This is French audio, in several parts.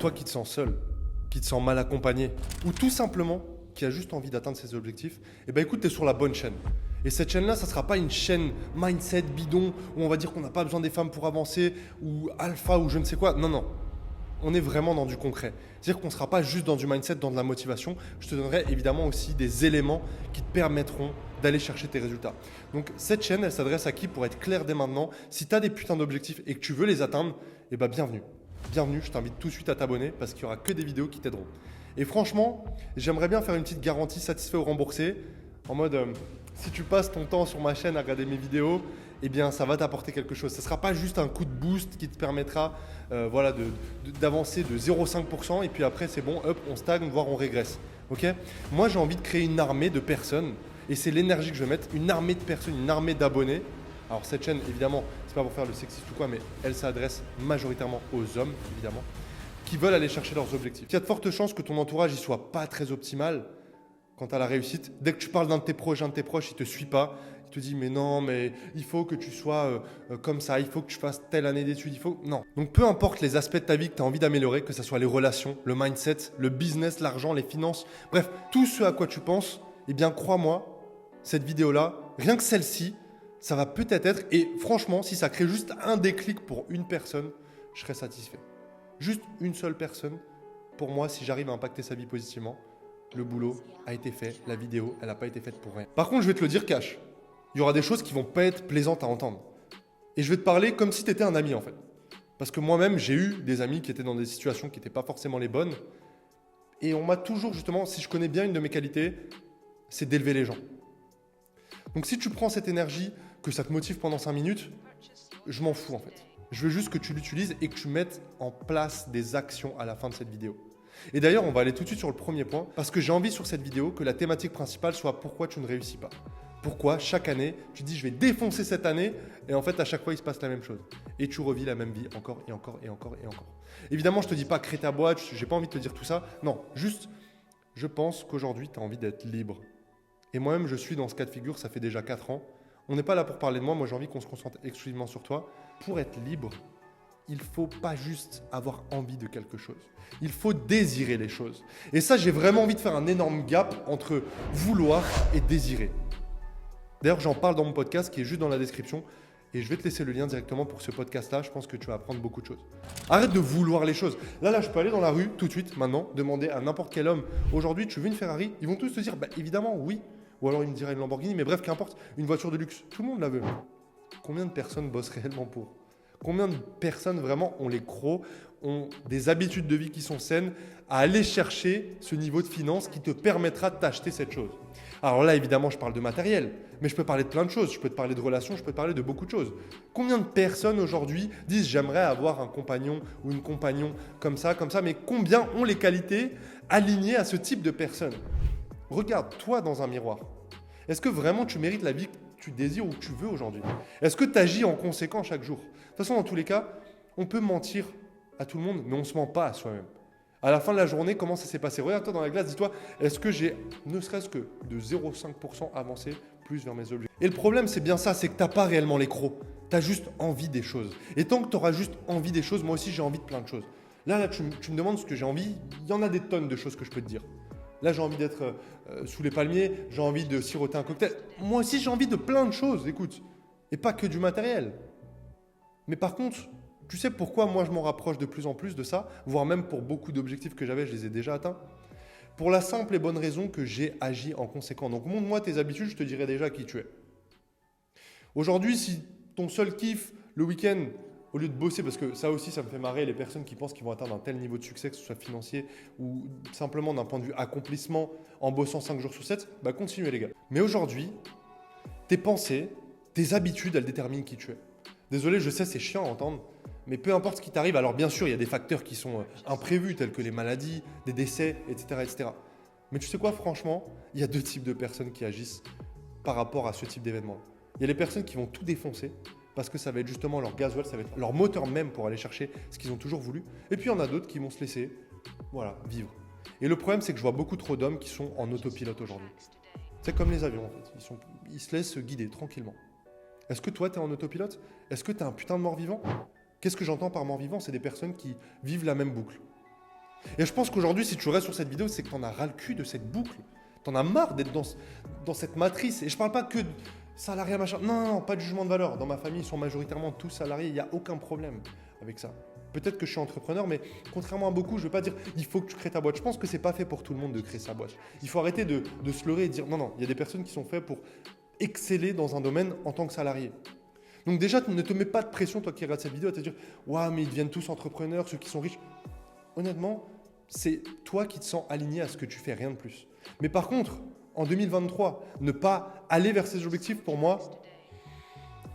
toi qui te sens seul, qui te sens mal accompagné, ou tout simplement qui a juste envie d'atteindre ses objectifs, eh ben écoute, tu es sur la bonne chaîne. Et cette chaîne-là, ça ne sera pas une chaîne mindset bidon où on va dire qu'on n'a pas besoin des femmes pour avancer, ou alpha, ou je ne sais quoi. Non, non. On est vraiment dans du concret. C'est-à-dire qu'on ne sera pas juste dans du mindset, dans de la motivation. Je te donnerai évidemment aussi des éléments qui te permettront d'aller chercher tes résultats. Donc cette chaîne, elle s'adresse à qui pour être clair dès maintenant. Si tu as des putains d'objectifs et que tu veux les atteindre, eh ben bienvenue. Bienvenue, je t'invite tout de suite à t'abonner parce qu'il n'y aura que des vidéos qui t'aideront. Et franchement, j'aimerais bien faire une petite garantie satisfait ou remboursé en mode si tu passes ton temps sur ma chaîne à regarder mes vidéos, eh bien ça va t'apporter quelque chose. Ce ne sera pas juste un coup de boost qui te permettra d'avancer de 0,5% et puis après c'est bon, hop, on stagne, voire on régresse. Okay. Moi j'ai envie de créer une armée de personnes et c'est l'énergie que je vais mettre, une armée de personnes, une armée d'abonnés. Alors cette chaîne évidemment, c'est pas pour faire le sexiste ou quoi, mais elle s'adresse majoritairement aux hommes évidemment, qui veulent aller chercher leurs objectifs. Il y a de fortes chances que ton entourage ne soit pas très optimal quant à la réussite. Dès que tu parles d'un de tes proches, il ne te suit pas. Il te dit mais non, mais il faut que tu sois comme ça, il faut que tu fasses telle année d'études, il faut... Non. Donc peu importe les aspects de ta vie que tu as envie d'améliorer, que ce soit les relations, le mindset, le business, l'argent, les finances, bref, tout ce à quoi tu penses, eh bien crois-moi, cette vidéo-là, rien que celle-ci, ça va peut-être être, et franchement, si ça crée juste un déclic pour une personne, je serais satisfait. Juste une seule personne, pour moi, si j'arrive à impacter sa vie positivement, le boulot a été fait, la vidéo, elle n'a pas été faite pour rien. Par contre, je vais te le dire cash, il y aura des choses qui vont pas être plaisantes à entendre. Et je vais te parler comme si tu étais un ami en fait. Parce que moi-même, j'ai eu des amis qui étaient dans des situations qui n'étaient pas forcément les bonnes. Et on m'a toujours justement, si je connais bien une de mes qualités, c'est d'élever les gens. Donc si tu prends cette énergie, que ça te motive pendant 5 minutes, je m'en fous en fait. Je veux juste que tu l'utilises et que tu mettes en place des actions à la fin de cette vidéo. Et d'ailleurs, on va aller tout de suite sur le premier point, parce que j'ai envie sur cette vidéo que la thématique principale soit pourquoi tu ne réussis pas. Pourquoi chaque année, tu te dis je vais défoncer cette année, et en fait à chaque fois il se passe la même chose. Et tu revis la même vie encore et encore et encore et encore. Évidemment, je ne te dis pas crée ta boîte, j'ai pas envie de te dire tout ça. Non, juste, je pense qu'aujourd'hui tu as envie d'être libre. Et moi-même, je suis dans ce cas de figure, ça fait déjà 4 ans. On n'est pas là pour parler de moi, moi j'ai envie qu'on se concentre exclusivement sur toi. Pour être libre, il ne faut pas juste avoir envie de quelque chose. Il faut désirer les choses. Et ça, j'ai vraiment envie de faire un énorme gap entre vouloir et désirer. D'ailleurs, j'en parle dans mon podcast qui est juste dans la description. Et je vais te laisser le lien directement pour ce podcast-là. Je pense que tu vas apprendre beaucoup de choses. Arrête de vouloir les choses. Là, je peux aller dans la rue tout de suite, maintenant, demander à n'importe quel homme, aujourd'hui, tu veux une Ferrari? Ils vont tous te dire, bah, évidemment, oui. Ou alors, ils me diraient une Lamborghini. Mais bref, qu'importe, une voiture de luxe. Tout le monde la veut. Combien de personnes bossent réellement pour? Combien de personnes vraiment ont les crocs, ont des habitudes de vie qui sont saines, à aller chercher ce niveau de finance qui te permettra de t'acheter cette chose? Alors là, évidemment, je parle de matériel, mais je peux parler de plein de choses. Je peux te parler de relations, je peux te parler de beaucoup de choses. Combien de personnes aujourd'hui disent j'aimerais avoir un compagnon ou une compagnon comme ça, mais combien ont les qualités alignées à ce type de personne? Regarde-toi dans un miroir. Est-ce que vraiment tu mérites la vie que tu désires ou que tu veux aujourd'hui? Est-ce que tu agis en conséquence chaque jour? De toute façon, dans tous les cas, on peut mentir à tout le monde, mais on ne se ment pas à soi-même. À la fin de la journée, comment ça s'est passé? Regarde-toi dans la glace, dis-toi, est-ce que j'ai ne serait-ce que de 0,5% avancé plus vers mes objectifs? Et le problème, c'est bien ça, c'est que tu n'as pas réellement les crocs. Tu as juste envie des choses. Et tant que tu auras juste envie des choses, moi aussi, j'ai envie de plein de choses. Là tu me demandes ce que j'ai envie. Il y en a des tonnes de choses que je peux te dire. Là, j'ai envie d'être sous les palmiers, j'ai envie de siroter un cocktail. Moi aussi, j'ai envie de plein de choses, écoute. Et pas que du matériel. Mais par contre, tu sais pourquoi moi je m'en rapproche de plus en plus de ça, voire même pour beaucoup d'objectifs que j'avais, je les ai déjà atteints? Pour la simple et bonne raison que j'ai agi en conséquent. Donc montre-moi tes habitudes, je te dirai déjà qui tu es. Aujourd'hui, si ton seul kiff le week-end, au lieu de bosser, parce que ça aussi ça me fait marrer les personnes qui pensent qu'ils vont atteindre un tel niveau de succès, que ce soit financier ou simplement d'un point de vue accomplissement en bossant 5 jours sur 7, bah continuez les gars. Mais aujourd'hui, tes pensées, tes habitudes, elles déterminent qui tu es. Désolé, je sais, c'est chiant à entendre, mais peu importe ce qui t'arrive, alors bien sûr, il y a des facteurs qui sont imprévus, tels que les maladies, des décès, etc., etc. Mais tu sais quoi, franchement, il y a 2 types de personnes qui agissent par rapport à ce type d'événement. Il y a les personnes qui vont tout défoncer, parce que ça va être justement leur gasoil, ça va être leur moteur même pour aller chercher ce qu'ils ont toujours voulu. Et puis il y en a d'autres qui vont se laisser, vivre. Et le problème, c'est que je vois beaucoup trop d'hommes qui sont en autopilote aujourd'hui. C'est comme les avions en fait, ils se laissent guider tranquillement. Est-ce que toi, tu es en autopilote? Est-ce que tu es un putain de mort-vivant? Qu'est-ce que j'entends par mort-vivant? C'est des personnes qui vivent la même boucle. Et je pense qu'aujourd'hui, si tu restes sur cette vidéo, c'est que tu en as ras le cul de cette boucle. Tu en as marre d'être dans cette matrice. Et je parle pas que de salariat, machin. Non, non, non, pas de jugement de valeur. Dans ma famille, ils sont majoritairement tous salariés. Il n'y a aucun problème avec ça. Peut-être que je suis entrepreneur, mais contrairement à beaucoup, je ne veux pas dire il faut que tu crées ta boîte. Je pense que ce n'est pas fait pour tout le monde de créer sa boîte. Il faut arrêter de se leurrer et dire non, non, il y a des personnes qui sont faites pour exceller dans un domaine en tant que salarié. Donc déjà, ne te mets pas de pression, toi qui regardes cette vidéo, à te dire « Waouh, mais ils deviennent tous entrepreneurs, ceux qui sont riches. » Honnêtement, c'est toi qui te sens aligné à ce que tu fais, rien de plus. Mais par contre, en 2023, ne pas aller vers ces objectifs, pour moi,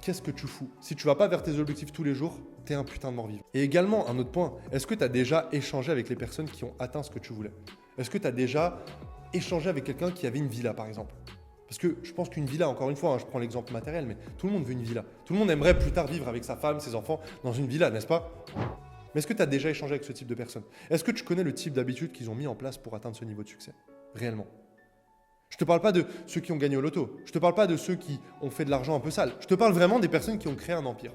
qu'est-ce que tu fous? Si tu ne vas pas vers tes objectifs tous les jours, t'es un putain de mort-vivant. Et également, un autre point, est-ce que tu as déjà échangé avec les personnes qui ont atteint ce que tu voulais? Est-ce que tu as déjà échangé avec quelqu'un qui avait une villa, par exemple? Parce que je pense qu'une villa, encore une fois, je prends l'exemple matériel, mais tout le monde veut une villa. Tout le monde aimerait plus tard vivre avec sa femme, ses enfants, dans une villa, n'est-ce pas? Mais est-ce que tu as déjà échangé avec ce type de personnes? Est-ce que tu connais le type d'habitude qu'ils ont mis en place pour atteindre ce niveau de succès? Réellement. Je ne te parle pas de ceux qui ont gagné au loto. Je ne te parle pas de ceux qui ont fait de l'argent un peu sale. Je te parle vraiment des personnes qui ont créé un empire.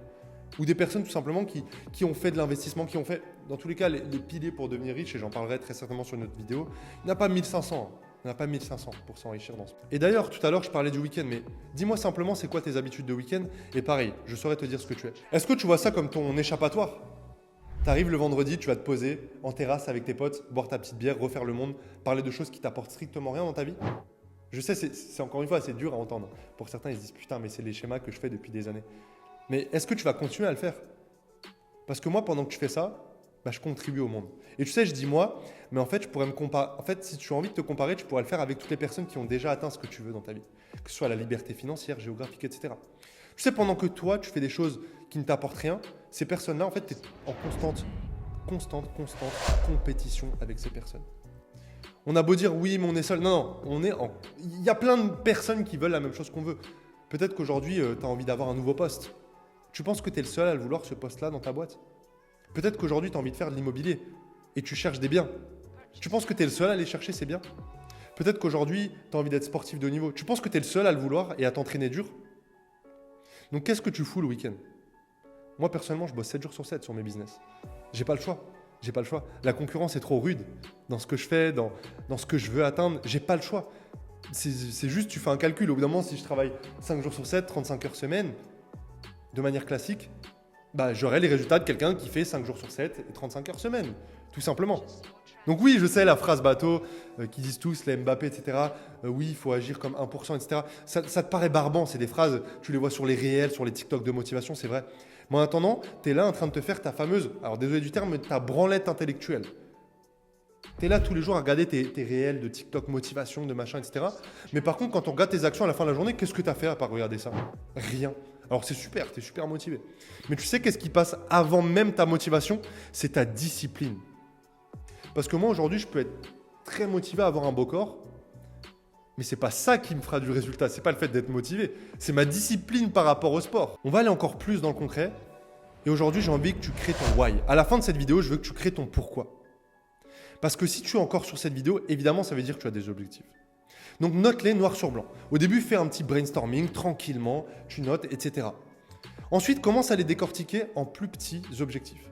Ou des personnes tout simplement qui ont fait de l'investissement, qui ont fait, dans tous les cas, les piliers pour devenir riche, et j'en parlerai très certainement sur une autre vidéo. Il n'y en a pas 1500. Il n'y en a pas 1500 pour s'enrichir dans ce. Et d'ailleurs, tout à l'heure, je parlais du week-end, mais dis-moi simplement, c'est quoi tes habitudes de week-end? Et pareil, je saurais te dire ce que tu es. Est-ce que tu vois ça comme ton échappatoire? T'arrives le vendredi, tu vas te poser en terrasse avec tes potes, boire ta petite bière, refaire le monde, parler de choses qui t'apportent strictement rien dans ta vie? Je sais, c'est encore une fois, c'est dur à entendre. Pour certains, ils se disent putain, mais c'est les schémas que je fais depuis des années. Mais est-ce que tu vas continuer à le faire? Parce que moi, pendant que tu fais ça, je contribue au monde. Et tu sais, je dis moi, mais en fait, je pourrais me comparer. En fait, si tu as envie de te comparer, tu pourrais le faire avec toutes les personnes qui ont déjà atteint ce que tu veux dans ta vie. Que ce soit la liberté financière, géographique, etc. Tu sais, pendant que toi, tu fais des choses qui ne t'apportent rien, ces personnes-là, en fait, tu es en constante compétition avec ces personnes. On a beau dire oui, mais on est seul. Non, non, il y a plein de personnes qui veulent la même chose qu'on veut. Peut-être qu'aujourd'hui, tu as envie d'avoir un nouveau poste. Tu penses que tu es le seul à le vouloir, ce poste-là, dans ta boîte? Peut-être qu'aujourd'hui, tu as envie de faire de l'immobilier et tu cherches des biens. Tu penses que tu es le seul à aller chercher ces biens? Peut-être qu'aujourd'hui, tu as envie d'être sportif de haut niveau. Tu penses que tu es le seul à le vouloir et à t'entraîner dur? Donc, qu'est-ce que tu fous le week-end? Moi, personnellement, je bosse 7 jours sur 7 sur mes business. J'ai pas le choix. J'ai pas le choix. La concurrence est trop rude dans ce que je fais, dans ce que je veux atteindre. J'ai pas le choix. C'est juste, tu fais un calcul. Au bout d'un moment, si je travaille 5 jours sur 7, 35 heures semaine, de manière classique, j'aurai les résultats de quelqu'un qui fait 5 jours sur 7 et 35 heures semaine, tout simplement. Donc oui, je sais la phrase bateau qui disent tous, les Mbappé, etc. Oui, il faut agir comme 1%, etc. Ça te paraît barbant, c'est des phrases, tu les vois sur les réels, sur les TikTok de motivation, c'est vrai. Mais en attendant, tu es là en train de te faire ta fameuse, alors désolé du terme, mais ta branlette intellectuelle. Tu es là tous les jours à regarder tes réels de TikTok motivation, de machin, etc. Mais par contre, quand on regarde tes actions à la fin de la journée, qu'est-ce que tu as fait à part regarder ça? Rien. Alors c'est super, tu es super motivé. Mais tu sais qu'est-ce qui passe avant même ta motivation? C'est ta discipline. Parce que moi aujourd'hui, je peux être très motivé à avoir un beau corps, mais c'est pas ça qui me fera du résultat. C'est pas le fait d'être motivé, c'est ma discipline par rapport au sport. On va aller encore plus dans le concret. Et aujourd'hui, j'ai envie que tu crées ton why. À la fin de cette vidéo, je veux que tu crées ton pourquoi. Parce que si tu es encore sur cette vidéo, évidemment, ça veut dire que tu as des objectifs. Donc note-les noir sur blanc. Au début, fais un petit brainstorming tranquillement, tu notes, etc. Ensuite, commence à les décortiquer en plus petits objectifs.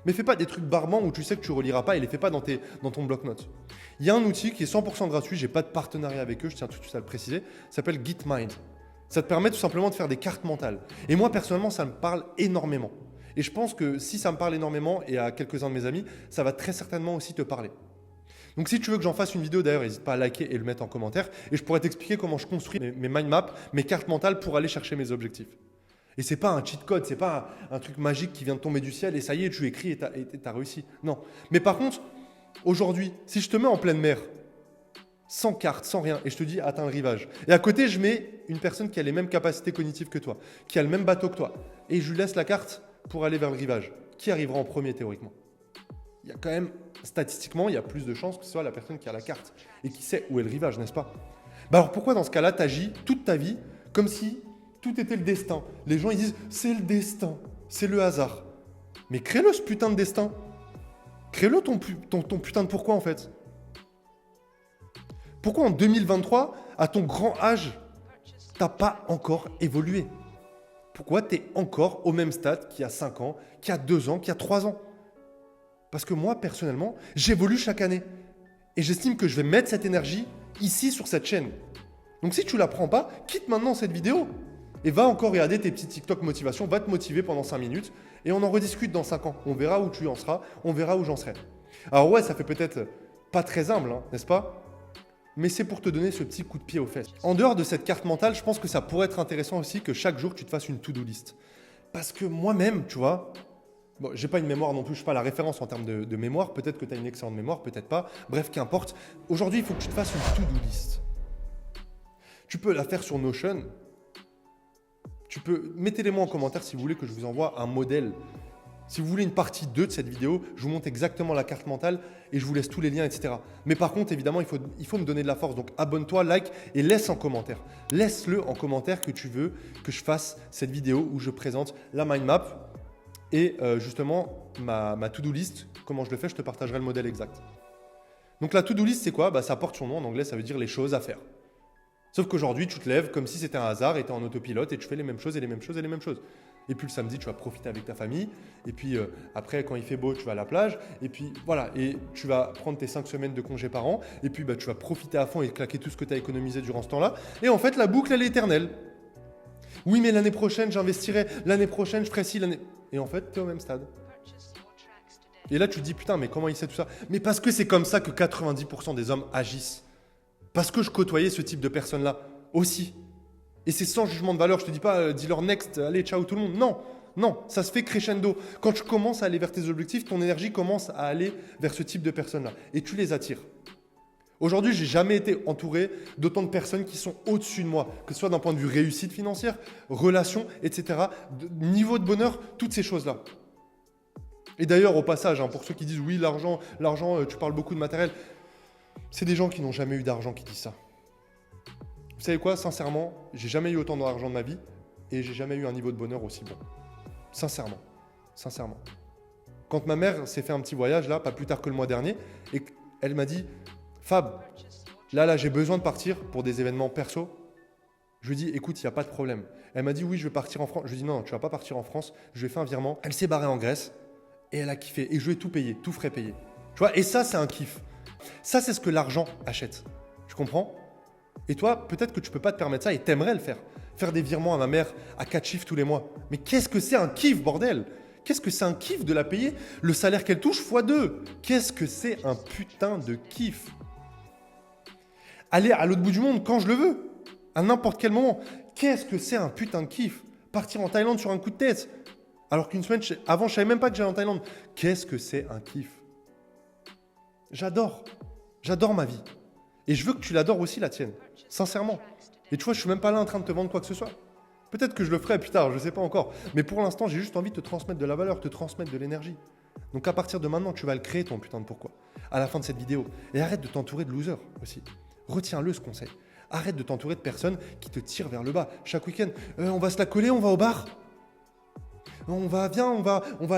Mais fais pas des trucs barbants où tu sais que tu reliras pas et les fais pas dans ton bloc-notes. Il y a un outil qui est 100% gratuit, j'ai pas de partenariat avec eux, je tiens tout de suite à le préciser, ça s'appelle Gitmind. Ça te permet tout simplement de faire des cartes mentales. Et moi, personnellement, ça me parle énormément. Et je pense que si ça me parle énormément, et à quelques-uns de mes amis, ça va très certainement aussi te parler. Donc si tu veux que j'en fasse une vidéo, d'ailleurs, n'hésite pas à liker et le mettre en commentaire. Et je pourrais t'expliquer comment je construis mes mind maps, mes cartes mentales pour aller chercher mes objectifs. Et c'est pas un cheat code, c'est pas un truc magique qui vient de tomber du ciel et ça y est, tu écris et t'as réussi. Non. Mais par contre, aujourd'hui, si je te mets en pleine mer, sans carte, sans rien, et je te dis atteins le rivage, et à côté, je mets une personne qui a les mêmes capacités cognitives que toi, qui a le même bateau que toi, et je lui laisse la carte pour aller vers le rivage, qui arrivera en premier théoriquement? Il y a quand même, statistiquement, il y a plus de chances que ce soit la personne qui a la carte et qui sait où est le rivage, n'est-ce pas? Alors pourquoi dans ce cas-là, tu agis toute ta vie comme si tout était le destin? Les gens, ils disent, c'est le destin, c'est le hasard. Mais crée-le ce putain de destin. Crée-le ton putain de pourquoi en fait. Pourquoi en 2023, à ton grand âge, t'as pas encore évolué? Pourquoi tu es encore au même stade qu'il y a 5 ans, qu'il y a 2 ans, qu'il y a 3 ans? Parce que moi, personnellement, j'évolue chaque année. Et j'estime que je vais mettre cette énergie ici sur cette chaîne. Donc si tu ne la prends pas, quitte maintenant cette vidéo. Et va encore regarder tes petits TikTok motivation, va te motiver pendant 5 minutes. Et on en rediscute dans 5 ans. On verra où tu en seras, on verra où j'en serai. Alors ouais, ça fait peut-être pas très humble, hein, n'est-ce pas? Mais c'est pour te donner ce petit coup de pied aux fesses. En dehors de cette carte mentale, je pense que ça pourrait être intéressant aussi que chaque jour, tu te fasses une to-do list. Parce que moi-même, tu vois, bon, j'ai pas une mémoire non plus, je suis pas la référence en termes de mémoire. Peut-être que tu as une excellente mémoire, peut-être pas. Bref, qu'importe. Aujourd'hui, il faut que tu te fasses une to-do list. Tu peux la faire sur Notion. Mettez-les-moi en commentaire si vous voulez que je vous envoie un modèle. Si vous voulez une partie 2 de cette vidéo, je vous montre exactement la carte mentale et je vous laisse tous les liens, etc. Mais par contre, évidemment, il faut me donner de la force. Donc abonne-toi, like et laisse en commentaire. Laisse-le en commentaire que tu veux que je fasse cette vidéo où je présente la mind map et justement ma to-do list. Comment je le fais, je te partagerai le modèle exact. Donc la to-do list, c'est quoi? Bah, ça porte son nom en anglais, ça veut dire les choses à faire. Sauf qu'aujourd'hui, tu te lèves comme si c'était un hasard et tu es en autopilote et tu fais les mêmes choses et les mêmes choses et les mêmes choses. Et puis le samedi, tu vas profiter avec ta famille. Et puis après, quand il fait beau, tu vas à la plage. Et puis voilà, et tu vas prendre tes 5 semaines de congé par an. Et puis tu vas profiter à fond et claquer tout ce que tu as économisé durant ce temps-là. Et en fait, la boucle, elle est éternelle. Oui, mais l'année prochaine, j'investirai. L'année prochaine, je ferai ci. Et en fait, tu es au même stade. Et là, tu te dis, putain, mais comment il sait tout ça? Mais parce que c'est comme ça que 90% des hommes agissent. Parce que je côtoyais ce type de personnes-là aussi. Et c'est sans jugement de valeur. Je te dis pas, dis-leur next, allez, ciao tout le monde. Non, non, ça se fait crescendo. Quand tu commences à aller vers tes objectifs, ton énergie commence à aller vers ce type de personnes-là. Et tu les attires. Aujourd'hui, j'ai jamais été entouré d'autant de personnes qui sont au-dessus de moi, que ce soit d'un point de vue réussite financière, relations, etc., niveau de bonheur, toutes ces choses-là. Et d'ailleurs, au passage, hein, pour ceux qui disent oui, l'argent, tu parles beaucoup de matériel, c'est des gens qui n'ont jamais eu d'argent qui disent ça. Vous savez quoi, sincèrement, j'ai jamais eu autant d'argent de ma vie et j'ai jamais eu un niveau de bonheur aussi bon. Sincèrement, sincèrement. Quand ma mère s'est fait un petit voyage là, pas plus tard que le mois dernier, et elle m'a dit, Fab, là, j'ai besoin de partir pour des événements perso. Je lui ai dit, écoute, il n'y a pas de problème. Elle m'a dit, oui, je vais partir en France. Je lui ai dit, non, tu ne vas pas partir en France. Je lui ai fait un virement. Elle s'est barrée en Grèce et elle a kiffé. Et je lui ai tout payé, tout frais payé. Tu vois, et ça, c'est un kiff. Ça, c'est ce que l'argent achète. Tu comprends? Et toi, peut-être que tu ne peux pas te permettre ça et t'aimerais le faire. Faire des virements à ma mère à 4 chiffres tous les mois. Mais qu'est-ce que c'est un kiff, bordel? Qu'est-ce que c'est un kiff de la payer le salaire qu'elle touche x2? Qu'est-ce que c'est un putain de kiff? Aller à l'autre bout du monde quand je le veux, à n'importe quel moment. Qu'est-ce que c'est un putain de kiff? Partir en Thaïlande sur un coup de tête. Alors qu'une semaine avant, je ne savais même pas que j'allais en Thaïlande. Qu'est-ce que c'est un kiff? J'adore. J'adore ma vie. Et je veux que tu l'adores aussi, la tienne. Sincèrement. Et tu vois, je suis même pas là en train de te vendre quoi que ce soit. Peut-être que je le ferai plus tard, je ne sais pas encore. Mais pour l'instant, j'ai juste envie de te transmettre de la valeur, te transmettre de l'énergie. Donc à partir de maintenant, tu vas le créer ton putain de pourquoi. À la fin de cette vidéo. Et arrête de t'entourer de losers aussi. Retiens-le ce conseil. Arrête de t'entourer de personnes qui te tirent vers le bas. Chaque week-end, on va se la coller, on va au bar. On va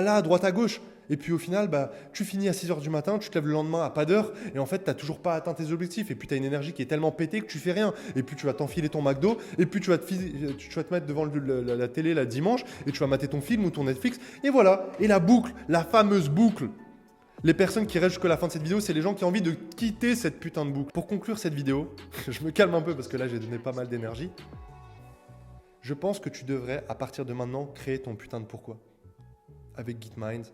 là, à droite, à gauche. Et puis au final, tu finis à 6h du matin, tu te lèves le lendemain à pas d'heure, et en fait, tu n'as toujours pas atteint tes objectifs. Et puis tu as une énergie qui est tellement pétée que tu fais rien. Et puis tu vas t'enfiler ton McDo, et puis tu vas te mettre devant la télé la dimanche, et tu vas mater ton film ou ton Netflix. Et voilà. Et la boucle, la fameuse boucle. Les personnes qui restent jusqu'à la fin de cette vidéo, c'est les gens qui ont envie de quitter cette putain de boucle. Pour conclure cette vidéo, je me calme un peu parce que là, j'ai donné pas mal d'énergie. Je pense que tu devrais, à partir de maintenant, créer ton putain de pourquoi. Avec Gitmind.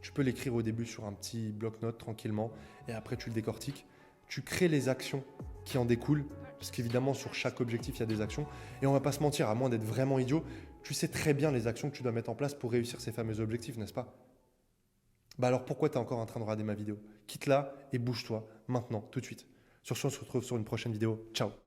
Tu peux l'écrire au début sur un petit bloc-notes tranquillement et après tu le décortiques. Tu crées les actions qui en découlent parce qu'évidemment sur chaque objectif il y a des actions et on va pas se mentir, à moins d'être vraiment idiot, tu sais très bien les actions que tu dois mettre en place pour réussir ces fameux objectifs, n'est-ce pas? Alors pourquoi tu es encore en train de regarder ma vidéo? Quitte-la et bouge-toi maintenant, tout de suite. Sur ce, on se retrouve sur une prochaine vidéo. Ciao.